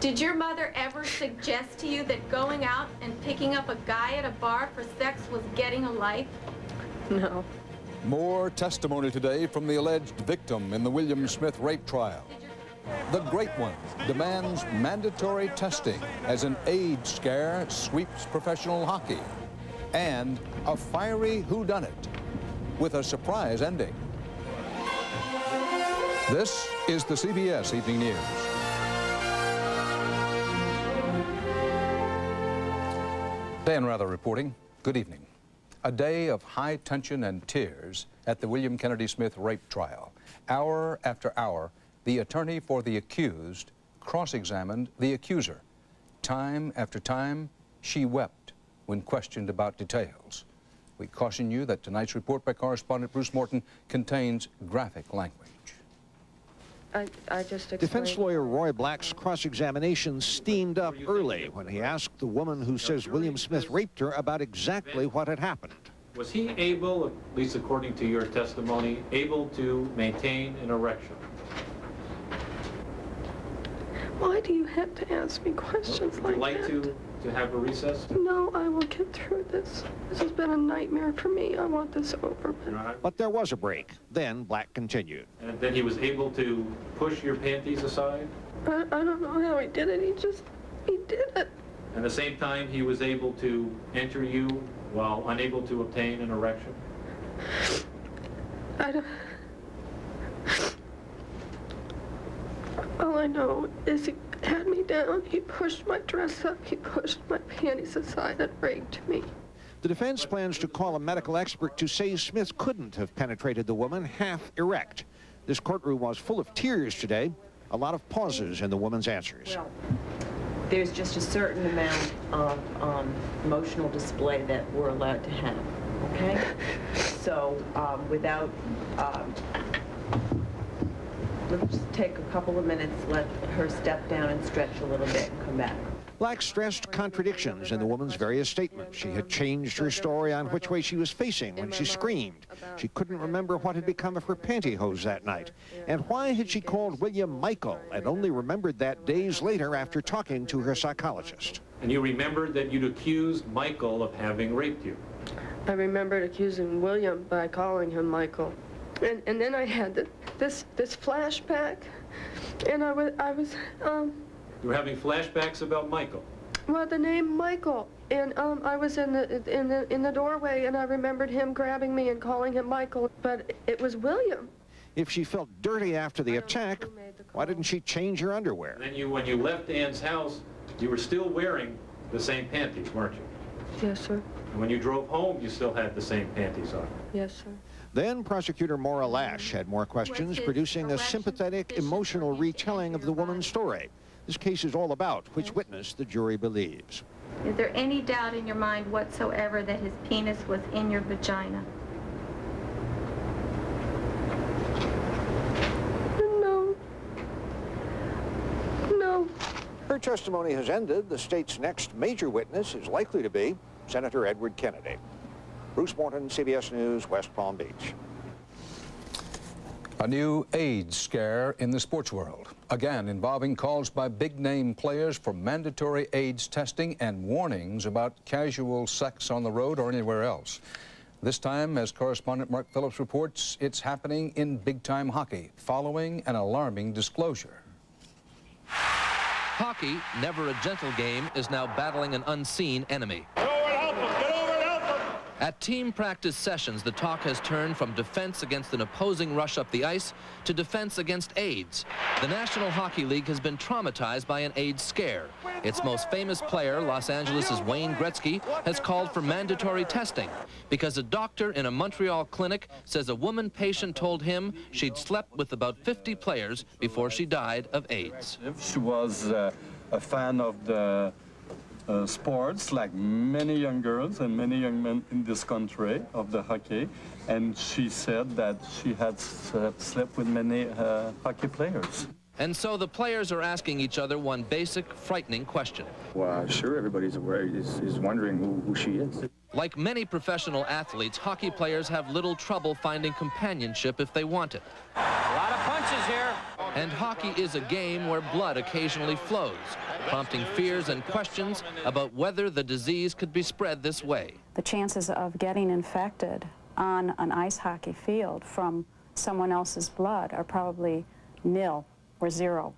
Did your mother ever suggest to you that going out and picking up a guy at a bar for sex was getting a life? No. More testimony today from the alleged victim in the William Smith rape trial. The Great One demands mandatory testing as an AIDS scare sweeps professional hockey. And a fiery whodunit with a surprise ending. This is the CBS Evening News. Dan Rather reporting. Good evening. A day of high tension and tears at the William Kennedy Smith rape trial. Hour after hour, the attorney for the accused cross-examined the accuser. Time after time, she wept when questioned about details. We caution you that tonight's report by correspondent Bruce Morton contains graphic language. Defense lawyer Roy Black's cross-examination steamed up early when he asked the woman who says William Smith raped her about exactly what had happened. Was he able, at least according to your testimony, able to maintain an erection? Why do you have to ask me questions like that? Would you like to have a recess? No, I will get through this. This has been a nightmare for me. I want this over. But there was a break. Then Black continued. And then he was able to push your panties aside? I don't know how he did it. He did it. At the same time, he was able to enter you while unable to obtain an erection? I don't... All I know is he had me down, he pushed my dress up, he pushed my panties aside and raped me. The defense plans to call a medical expert to say Smith couldn't have penetrated the woman half erect. This courtroom was full of tears today, a lot of pauses in the woman's answers. Well, there's just a certain amount of emotional display that we're allowed to have, okay? So without... let's just take a couple of minutes, let her step down and stretch a little bit and come back. Black stressed contradictions in the woman's various statements. She had changed her story on which way she was facing when she screamed. She couldn't remember what had become of her pantyhose that night. And why had she called William Michael and only remembered that days later after talking to her psychologist? And you remembered that you'd accused Michael of having raped you? I remembered accusing William by calling him Michael. And then I had this flashback, and I was You were having flashbacks about Michael? Well, the name Michael, and I was in the doorway, and I remembered him grabbing me and calling him Michael, but it was William. If she felt dirty after the attack, why didn't she change her underwear? And then when you left Ann's house, you were still wearing the same panties, weren't you? Yes, sir. And when you drove home, you still had the same panties on. Yes, sir. Then Prosecutor Maura Lash had more questions, producing a sympathetic, emotional retelling of the woman's story. This case is all about which witness the jury believes. Is there any doubt in your mind whatsoever that his penis was in your vagina? No. No. Her testimony has ended. The state's next major witness is likely to be Senator Edward Kennedy. Bruce Morton, CBS News, West Palm Beach. A new AIDS scare in the sports world, again involving calls by big-name players for mandatory AIDS testing and warnings about casual sex on the road or anywhere else. This time, as correspondent Mark Phillips reports, it's happening in big-time hockey, following an alarming disclosure. Hockey, never a gentle game, is now battling an unseen enemy. At team practice sessions, the talk has turned from defense against an opposing rush up the ice to defense against AIDS. The National Hockey League has been traumatized by an AIDS scare. Its most famous player, Los Angeles' Wayne Gretzky, has called for mandatory testing because a doctor in a Montreal clinic says a woman patient told him she'd slept with about 50 players before she died of AIDS. She was a fan of the sports, like many young girls and many young men in this country, of the hockey, and she said that she had slept with many hockey players. And so the players are asking each other one basic, frightening question. Well, sure, everybody's aware, is wondering who she is. Like many professional athletes, hockey players have little trouble finding companionship if they want it. A lot of punches here. And hockey is a game where blood occasionally flows, prompting fears and questions about whether the disease could be spread this way. The chances of getting infected on an ice hockey field from someone else's blood are probably nil or zero.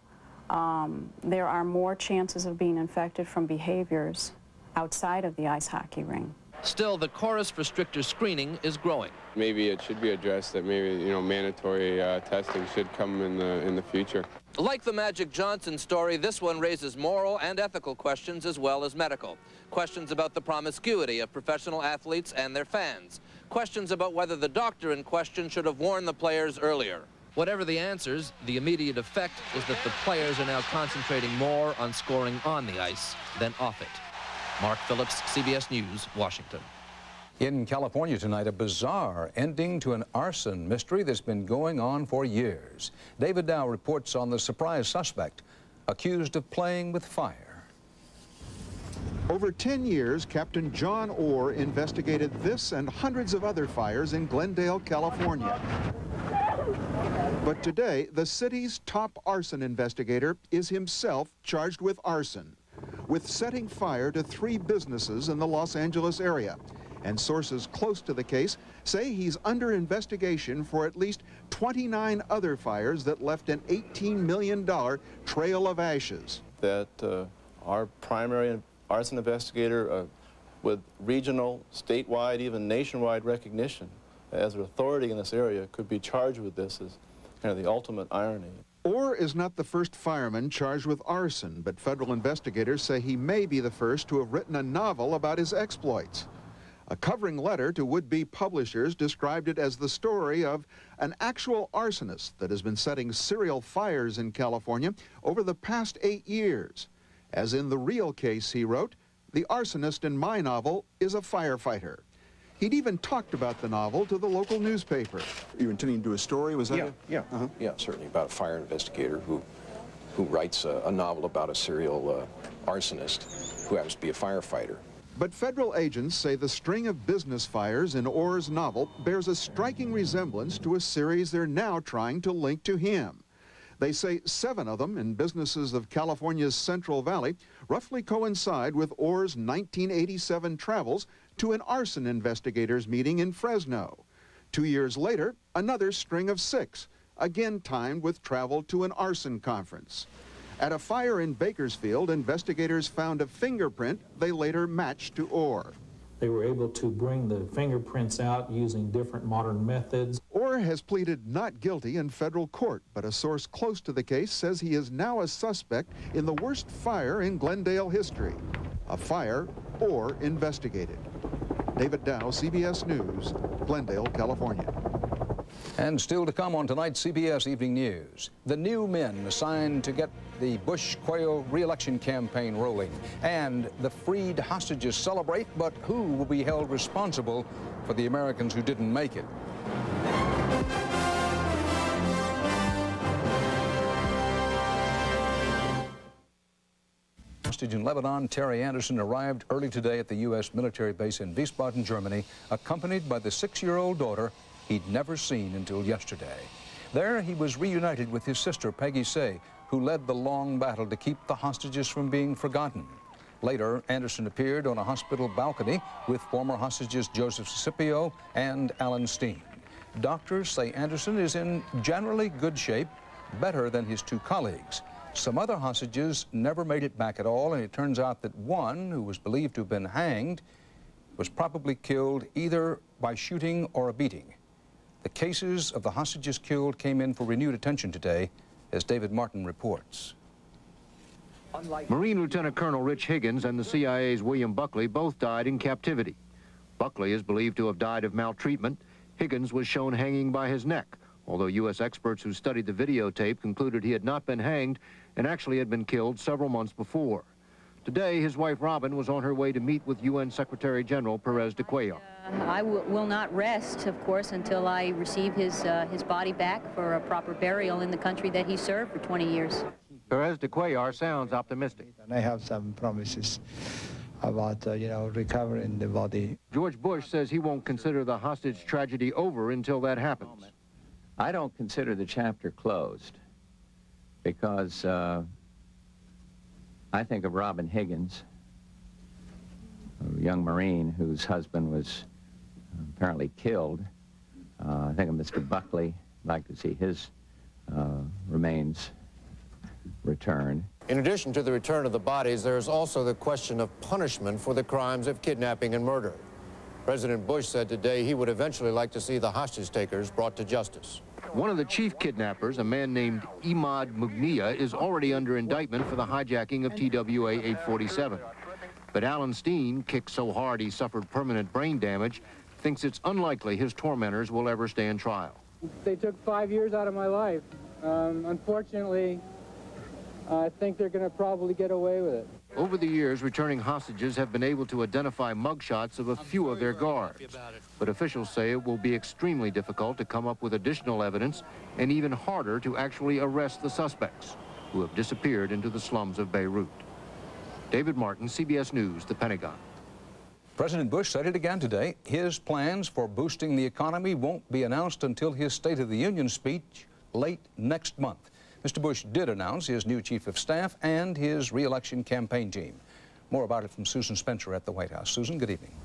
There are more chances of being infected from behaviors outside of the ice hockey ring. Still, the chorus for stricter screening is growing. Maybe it should be addressed that maybe, mandatory testing should come in the future. Like the Magic Johnson story, this one raises moral and ethical questions as well as medical. Questions about the promiscuity of professional athletes and their fans. Questions about whether the doctor in question should have warned the players earlier. Whatever the answers, the immediate effect is that the players are now concentrating more on scoring on the ice than off it. Mark Phillips, CBS News, Washington. In California tonight, a bizarre ending to an arson mystery that's been going on for years. David Dow reports on the surprise suspect accused of playing with fire. Over 10 years, Captain John Orr investigated this and hundreds of other fires in Glendale, California. But today, the city's top arson investigator is himself charged with arson, with setting fire to 3 businesses in the Los Angeles area. And sources close to the case say he's under investigation for at least 29 other fires that left an $18 million trail of ashes. That our primary arson investigator with regional, statewide, even nationwide recognition as an authority in this area could be charged with this is kind of the ultimate irony. Orr is not the first fireman charged with arson, but federal investigators say he may be the first to have written a novel about his exploits. A covering letter to would-be publishers described it as the story of an actual arsonist that has been setting serial fires in California over the past 8 years. As in the real case, he wrote, the arsonist in my novel is a firefighter. He'd even talked about the novel to the local newspaper. You were intending to do a story, was that it? Yeah, yeah, certainly about a fire investigator who writes a novel about a serial arsonist who happens to be a firefighter. But federal agents say the string of business fires in Orr's novel bears a striking resemblance to a series they're now trying to link to him. They say 7 of them in businesses of California's Central Valley roughly coincide with Orr's 1987 travels to an arson investigators meeting in Fresno. 2 years later, another string of 6, again timed with travel to an arson conference. At a fire in Bakersfield, investigators found a fingerprint they later matched to Orr. They were able to bring the fingerprints out using different modern methods. Orr has pleaded not guilty in federal court, but a source close to the case says he is now a suspect in the worst fire in Glendale history, a fire Orr investigated. David Dow, CBS News, Glendale, California. And still to come on tonight's CBS Evening News, the new men assigned to get the Bush-Quayle re-election campaign rolling, and the freed hostages celebrate, but who will be held responsible for the Americans who didn't make it? Hostage in Lebanon, Terry Anderson, arrived early today at the U.S. military base in Wiesbaden, Germany, accompanied by the 6-year-old daughter he'd never seen until yesterday. There, he was reunited with his sister, Peggy Say, who led the long battle to keep the hostages from being forgotten. Later, Anderson appeared on a hospital balcony with former hostages Joseph Scipio and Alan Steen. Doctors say Anderson is in generally good shape, better than his 2 colleagues. Some other hostages never made it back at all, and it turns out that one, who was believed to have been hanged, was probably killed either by shooting or a beating. The cases of the hostages killed came in for renewed attention today, as David Martin reports. Marine Lieutenant Colonel Rich Higgins and the CIA's William Buckley both died in captivity. Buckley is believed to have died of maltreatment. Higgins was shown hanging by his neck, although U.S. experts who studied the videotape concluded he had not been hanged and actually had been killed several months before. Today, his wife Robin was on her way to meet with UN Secretary General Perez de Cuellar. I will not rest, of course, until I receive his body back for a proper burial in the country that he served for 20 years. Perez de Cuellar sounds optimistic. And I have some promises about, recovering the body. George Bush says he won't consider the hostage tragedy over until that happens. I don't consider the chapter closed. because I think of Robin Higgins, a young Marine whose husband was apparently killed. I think of Mr. Buckley. I'd like to see his remains returned. In addition to the return of the bodies, there's also the question of punishment for the crimes of kidnapping and murder. President Bush said today he would eventually like to see the hostage takers brought to justice. One of the chief kidnappers, a man named Imad Mugniya, is already under indictment for the hijacking of TWA 847. But Alan Steen, kicked so hard he suffered permanent brain damage, thinks it's unlikely his tormentors will ever stand trial. They took 5 years out of my life. Unfortunately, I think they're going to probably get away with it. Over the years, returning hostages have been able to identify mugshots of a few of their guards. But officials say it will be extremely difficult to come up with additional evidence and even harder to actually arrest the suspects who have disappeared into the slums of Beirut. David Martin, CBS News, the Pentagon. President Bush said it again today. His plans for boosting the economy won't be announced until his State of the Union speech late next month. Mr. Bush did announce his new chief of staff and his re-election campaign team. More about it from Susan Spencer at the White House. Susan, good evening.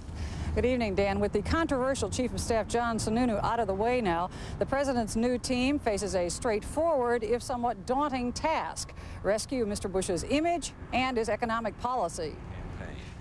Good evening, Dan. With the controversial Chief of Staff John Sununu out of the way now, the president's new team faces a straightforward, if somewhat daunting task: rescue Mr. Bush's image and his economic policy.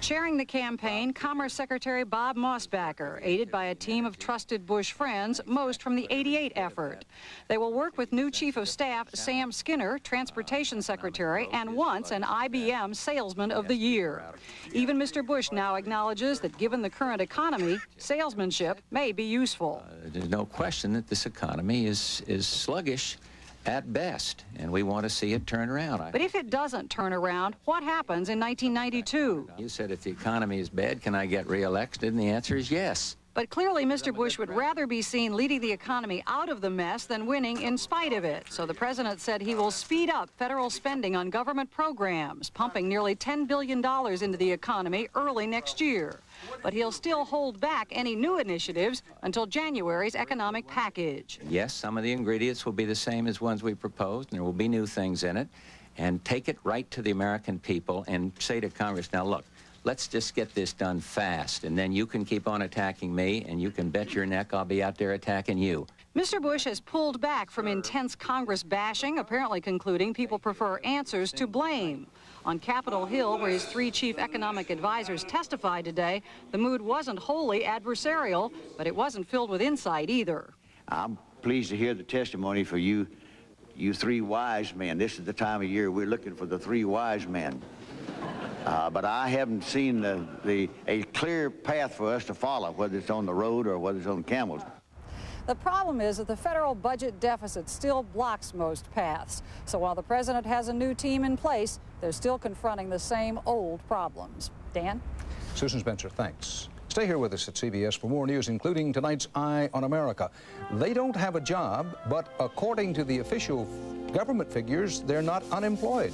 Chairing the campaign, Commerce Secretary Bob Mossbacher, aided by a team of trusted Bush friends, most from the '88 effort. They will work with new Chief of Staff Sam Skinner, Transportation Secretary, and once an IBM Salesman of the Year. Even Mr. Bush now acknowledges that given the current economy, salesmanship may be useful. There's no question that this economy is sluggish at best, and we want to see it turn around. But if it doesn't turn around, what happens in 1992? You said if the economy is bad, can I get re-elected? And the answer is yes. But clearly Mr. Bush would rather be seen leading the economy out of the mess than winning in spite of it. So the president said he will speed up federal spending on government programs, pumping nearly $10 billion into the economy early next year. But he'll still hold back any new initiatives until January's economic package. Yes, some of the ingredients will be the same as ones we proposed, and there will be new things in it. And take it right to the American people and say to Congress, now look, let's just get this done fast, and then you can keep on attacking me, and you can bet your neck I'll be out there attacking you. Mr. Bush has pulled back from intense Congress bashing, apparently concluding people prefer answers to blame. On Capitol Hill, where his three chief economic advisors testified today, the mood wasn't wholly adversarial, but it wasn't filled with insight either. I'm pleased to hear the testimony for you three wise men. This is the time of year we're looking for the three wise men. But I haven't seen a clear path for us to follow, whether it's on the road or whether it's on camels. The problem is that the federal budget deficit still blocks most paths. So while the president has a new team in place, they're still confronting the same old problems. Dan? Susan Spencer, thanks. Stay here with us at CBS for more news, including tonight's Eye on America. They don't have a job, but according to the official government figures, they're not unemployed.